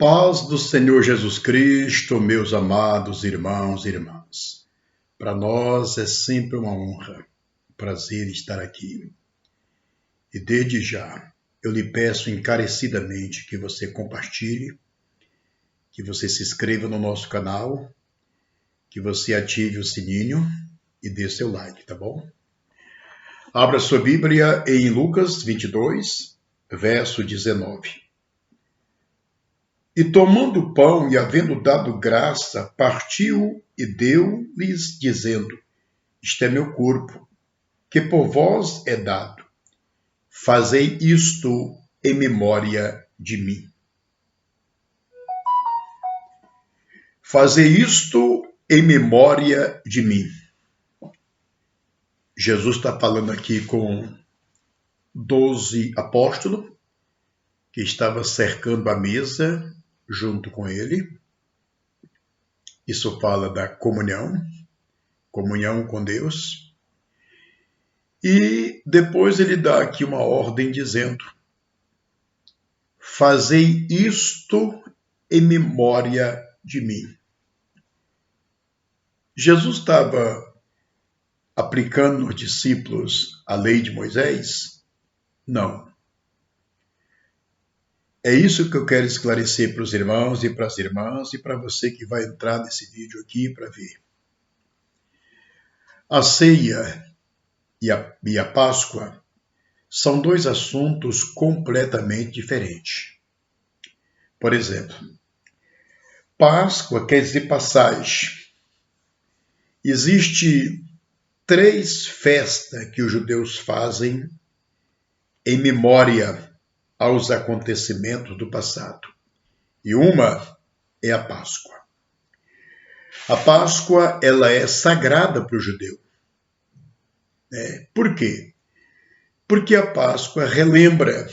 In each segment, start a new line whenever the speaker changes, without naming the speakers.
Paz do Senhor Jesus Cristo, meus amados irmãos e irmãs. Para nós é sempre uma honra, prazer estar aqui. E desde já, eu lhe peço encarecidamente que você compartilhe, que você se inscreva no nosso canal, que você ative o sininho e dê seu like, tá bom? Abra sua Bíblia em Lucas 22, verso 19. E tomando o pão e havendo dado graça, partiu e deu-lhes, dizendo: Isto é meu corpo, que por vós é dado. Fazei isto em memória de mim. Fazei isto em memória de mim. Jesus está falando aqui com 12 apóstolos que estavam cercando a mesa junto com ele. Isso fala da comunhão com Deus. E depois ele dá aqui uma ordem dizendo: fazei isto em memória de mim. Jesus estava aplicando nos discípulos a lei de Moisés? Não. É isso que eu quero esclarecer para os irmãos e para as irmãs e para você que vai entrar nesse vídeo aqui para ver. A ceia e a Páscoa são dois assuntos completamente diferentes. Por exemplo, Páscoa quer dizer passagem. Existem 3 festas que os judeus fazem em memória aos acontecimentos do passado. E uma é a Páscoa. A Páscoa, ela é sagrada para o judeu. Por quê? Porque a Páscoa relembra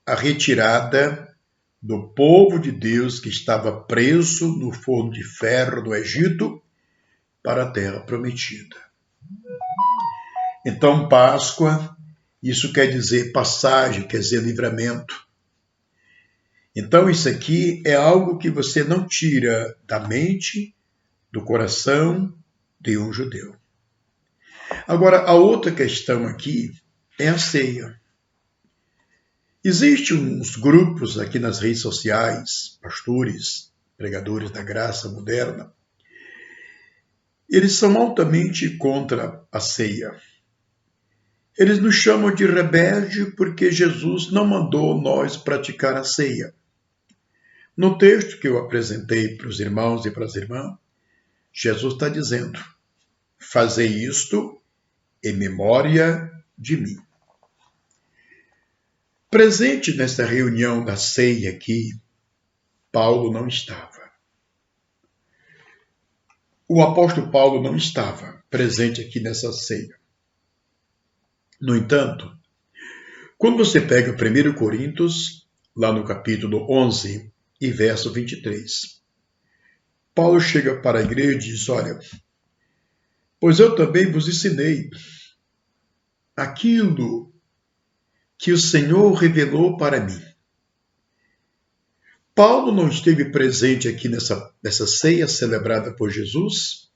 a retirada do povo de Deus que estava preso no forno de ferro do Egito para a terra prometida. Então, Páscoa, isso quer dizer passagem, quer dizer livramento. Então, isso aqui é algo que você não tira da mente, do coração de um judeu. Agora, a outra questão aqui é a ceia. Existem uns grupos aqui nas redes sociais, pastores, pregadores da graça moderna. Eles são altamente contra a ceia. Eles nos chamam de rebelde porque Jesus não mandou nós praticar a ceia. No texto que eu apresentei para os irmãos e para as irmãs, Jesus está dizendo: fazei isto em memória de mim. Presente nessa reunião da ceia aqui, Paulo não estava. O apóstolo Paulo não estava presente aqui nessa ceia. No entanto, quando você pega 1 Coríntios, lá no capítulo 11 e verso 23, Paulo chega para a igreja e diz: olha, pois eu também vos ensinei aquilo que o Senhor revelou para mim. Paulo não esteve presente aqui nessa ceia celebrada por Jesus,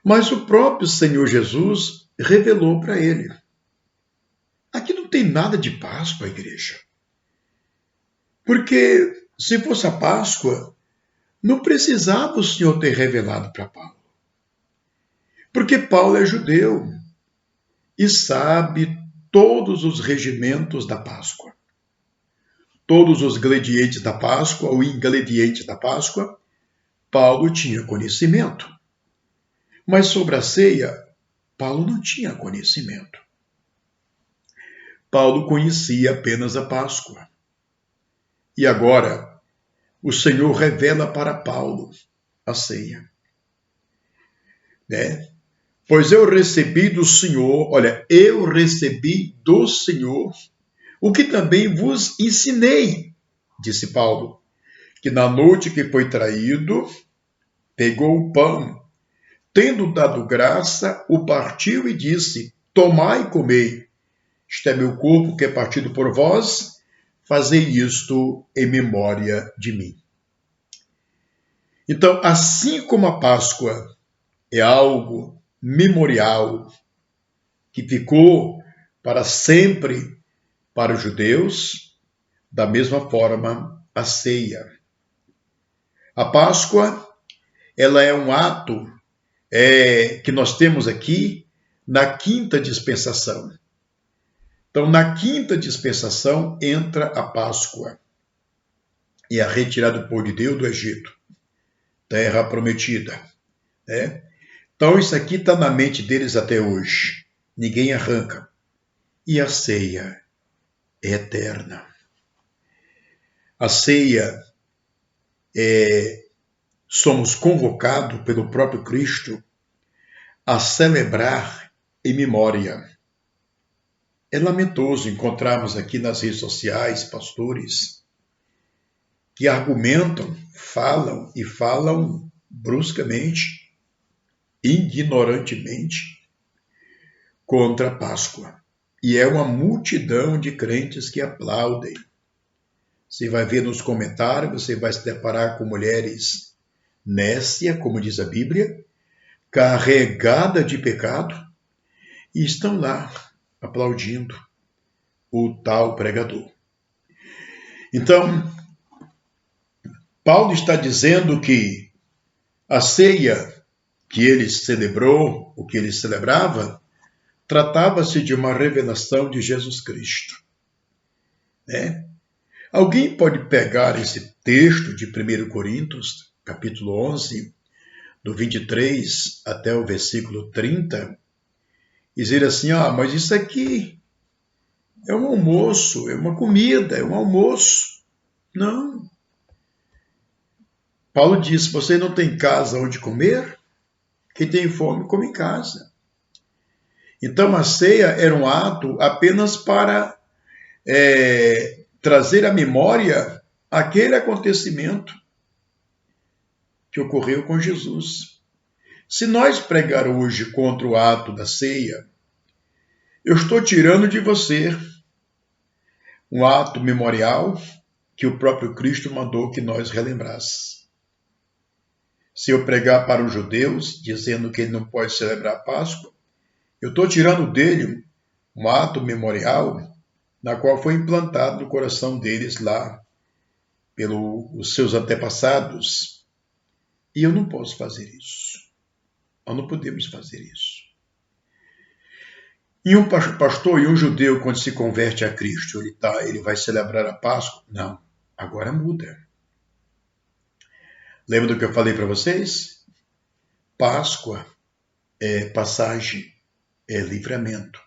mas o próprio Senhor Jesus revelou para ele. Aqui não tem nada de Páscoa, igreja. Porque se fosse a Páscoa, não precisava o Senhor ter revelado para Paulo. Porque Paulo é judeu e sabe todos os regimentos da Páscoa. Todos os ingredientes da Páscoa, o ingrediente da Páscoa, Paulo tinha conhecimento. Mas sobre a ceia, Paulo não tinha conhecimento. Paulo conhecia apenas a Páscoa. E agora, o Senhor revela para Paulo a ceia. Pois eu recebi do Senhor, eu recebi do Senhor o que também vos ensinei, disse Paulo, que na noite que foi traído, pegou o pão, tendo dado graça, o partiu e disse: tomai e comei, isto é meu corpo que é partido por vós, fazei isto em memória de mim. Então, assim como a Páscoa é algo memorial, que ficou para sempre para os judeus, da mesma forma a ceia. A Páscoa, ela é um ato que nós temos aqui na quinta dispensação. Então, na quinta dispensação entra a Páscoa e a retirada do povo de Deus do Egito, terra prometida. Né? Então, isso aqui está na mente deles até hoje. Ninguém arranca. E a ceia é eterna. A ceia somos convocados pelo próprio Cristo a celebrar em memória. É lamentoso encontrarmos aqui nas redes sociais pastores que argumentam, falam e falam bruscamente, ignorantemente, contra a Páscoa. E é uma multidão de crentes que aplaudem. Você vai ver nos comentários, você vai se deparar com mulheres nécias, como diz a Bíblia, carregada de pecado, e estão lá aplaudindo o tal pregador. Então, Paulo está dizendo que a ceia que ele celebrou, o que ele celebrava, tratava-se de uma revelação de Jesus Cristo. Né? Alguém pode pegar esse texto de 1 Coríntios, capítulo 11, do 23 até o versículo 30, e dizer assim, mas isso aqui é um almoço, é uma comida, é um almoço. Não. Paulo diz, você não tem casa onde comer? Quem tem fome, come em casa. Então a ceia era um ato apenas para trazer à memória aquele acontecimento que ocorreu com Jesus. Se nós pregar hoje contra o ato da ceia, eu estou tirando de você um ato memorial que o próprio Cristo mandou que nós relembrássemos. Se eu pregar para os judeus, dizendo que ele não pode celebrar a Páscoa, eu estou tirando dele um ato memorial na qual foi implantado no coração deles lá pelos seus antepassados. E eu não posso fazer isso. Nós não podemos fazer isso. E um pastor e um judeu, quando se converte a Cristo, ele vai celebrar a Páscoa? Não, agora muda. Lembra do que eu falei para vocês? Páscoa é passagem, é livramento.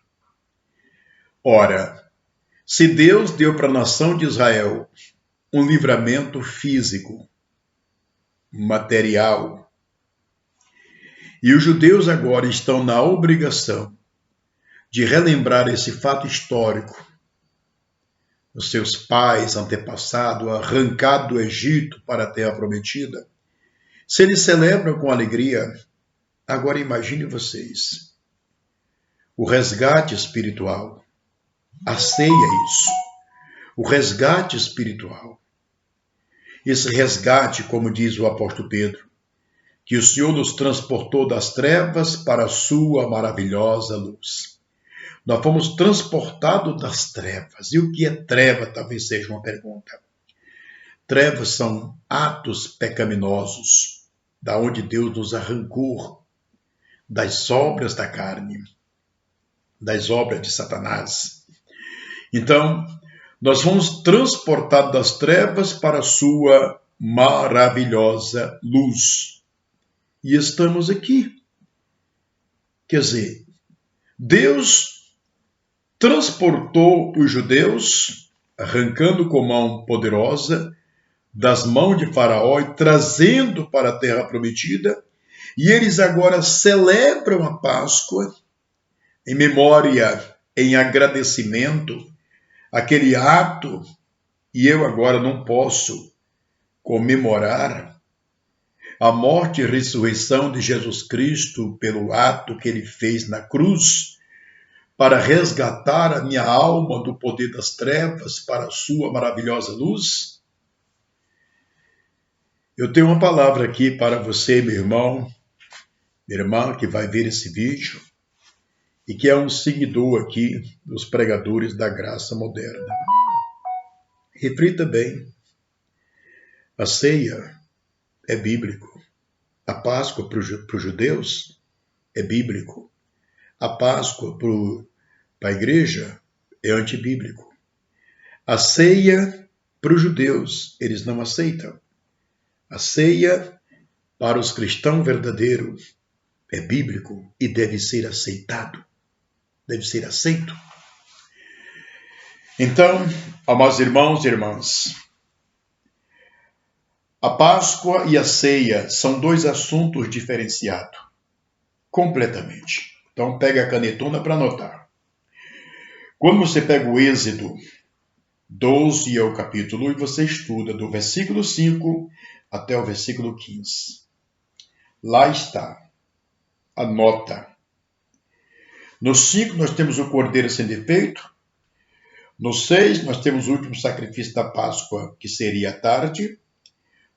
Ora, se Deus deu para a nação de Israel um livramento físico, material, e os judeus agora estão na obrigação de relembrar esse fato histórico, os seus pais, antepassados, arrancados do Egito para a terra prometida, se eles celebram com alegria, agora imagine vocês, o resgate espiritual, a ceia é isso, o resgate espiritual. Esse resgate, como diz o apóstolo Pedro, que o Senhor nos transportou das trevas para a sua maravilhosa luz. Nós fomos transportados das trevas. E o que é treva? Talvez seja uma pergunta. Trevas são atos pecaminosos, da onde Deus nos arrancou das obras da carne, das obras de Satanás. Então, nós fomos transportados das trevas para a sua maravilhosa luz. E estamos aqui. Quer dizer, Deus transportou os judeus, arrancando com mão poderosa, das mãos de Faraó e trazendo para a terra prometida, e eles agora celebram a Páscoa em memória, em agradecimento, aquele ato, e eu agora não posso comemorar a morte e ressurreição de Jesus Cristo pelo ato que ele fez na cruz, para resgatar a minha alma do poder das trevas para a sua maravilhosa luz? Eu tenho uma palavra aqui para você, meu irmão, minha irmã, que vai ver esse vídeo e que é um seguidor aqui dos pregadores da graça moderna. Reflita bem. A ceia é bíblico. A Páscoa para os judeus é bíblico. A Páscoa para a igreja é antibíblico. A ceia para os judeus, eles não aceitam. A ceia para os cristãos verdadeiros é bíblico e deve ser aceitado. Deve ser aceito. Então, amados irmãos e irmãs, a Páscoa e a ceia são dois assuntos diferenciados, completamente. Então, pega a canetona para anotar. Quando você pega o Êxodo 12 é o capítulo e você estuda do versículo 5 até o versículo 15. Lá está. Anota. No 5 nós temos o cordeiro sem defeito. No 6 nós temos o último sacrifício da Páscoa, que seria à tarde.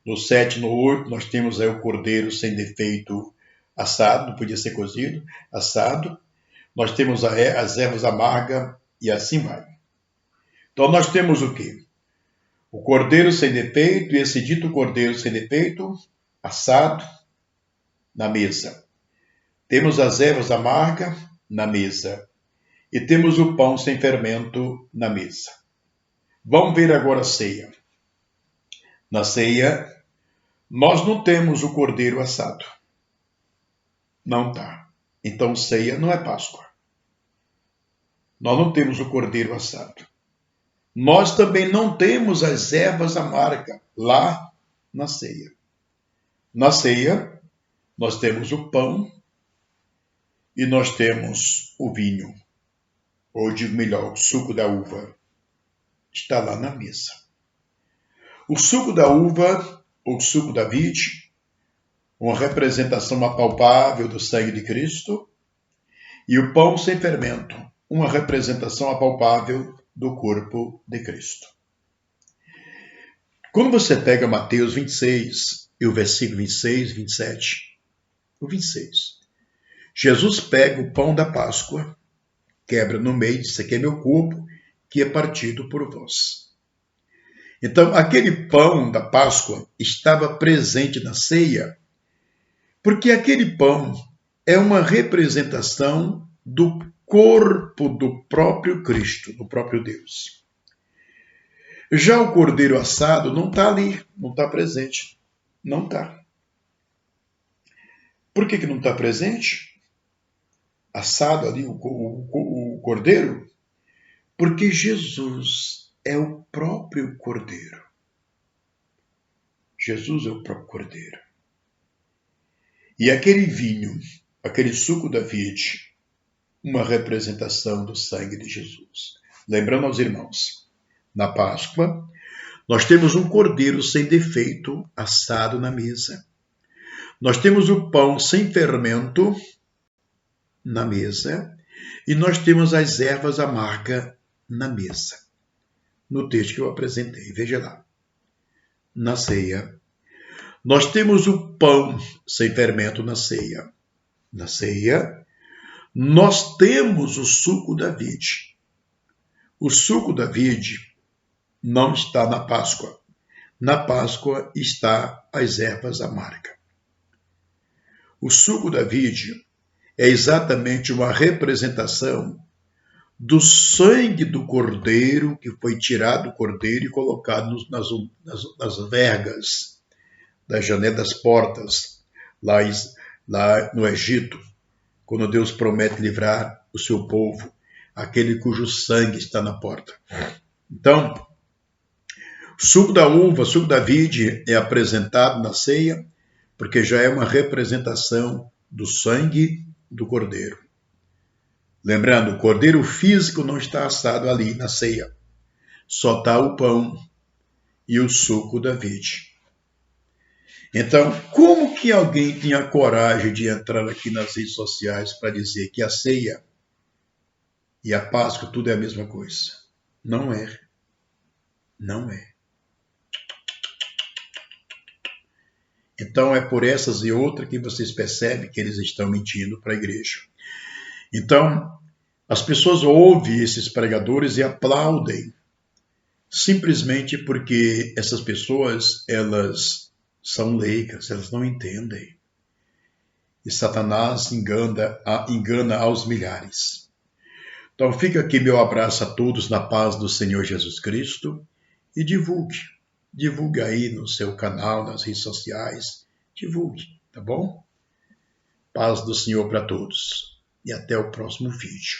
No 7 e no 8 nós temos aí o cordeiro sem defeito assado, não podia ser cozido, assado. Nós temos as ervas amargas e assim vai. Então nós temos o quê? O cordeiro sem defeito, e esse dito cordeiro sem defeito, assado na mesa. Temos as ervas amargas na mesa. E temos o pão sem fermento na mesa. Vamos ver agora a ceia. Na ceia, nós não temos o cordeiro assado. Não está. Então ceia não é Páscoa. Nós não temos o cordeiro assado. Nós também não temos as ervas amargas lá na ceia. Na ceia, nós temos o pão e nós temos o vinho, ou digo melhor, o suco da uva. Está lá na mesa. O suco da uva, ou suco da vide, uma representação apalpável do sangue de Cristo, e o pão sem fermento, uma representação apalpável do corpo de Cristo. Quando você pega Mateus 26 e o versículo 26, 27, o 26, Jesus pega o pão da Páscoa, quebra no meio, diz: isso aqui é meu corpo, que é partido por vós. Então, aquele pão da Páscoa estava presente na ceia, porque aquele pão é uma representação do corpo do próprio Cristo, do próprio Deus. Já o cordeiro assado não está ali, não está presente. Não está. Por que não está presente? Assado ali, o cordeiro? Porque Jesus é o próprio cordeiro. Jesus é o próprio cordeiro. E aquele vinho, aquele suco da vide, uma representação do sangue de Jesus. Lembrando aos irmãos, na Páscoa, nós temos um cordeiro sem defeito assado na mesa. Nós temos o pão sem fermento na mesa e nós temos as ervas amargas na mesa. No texto que eu apresentei, veja lá. Na ceia, nós temos o pão sem fermento na ceia. Na ceia, nós temos o suco da vide. O suco da vide não está na Páscoa. Na Páscoa está as ervas amargas. O suco da vide é exatamente uma representação do sangue do cordeiro, que foi tirado do cordeiro e colocado nas vergas das janelas das portas, lá no Egito, quando Deus promete livrar o seu povo, aquele cujo sangue está na porta. Então, suco da uva, suco da vide é apresentado na ceia, porque já é uma representação do sangue do cordeiro. Lembrando, o cordeiro físico não está assado ali na ceia. Só está o pão e o suco da vide. Então, como que alguém tinha coragem de entrar aqui nas redes sociais para dizer que a ceia e a Páscoa tudo é a mesma coisa. Não é. Não é. Então é por essas e outras que vocês percebem que eles estão mentindo para a igreja. Então, as pessoas ouvem esses pregadores e aplaudem, simplesmente porque essas pessoas, elas são leigas, elas não entendem. E Satanás engana aos milhares. Então fica aqui meu abraço a todos na paz do Senhor Jesus Cristo e divulgue. Divulgue aí no seu canal, nas redes sociais. Divulgue, tá bom? Paz do Senhor para todos. E até o próximo vídeo.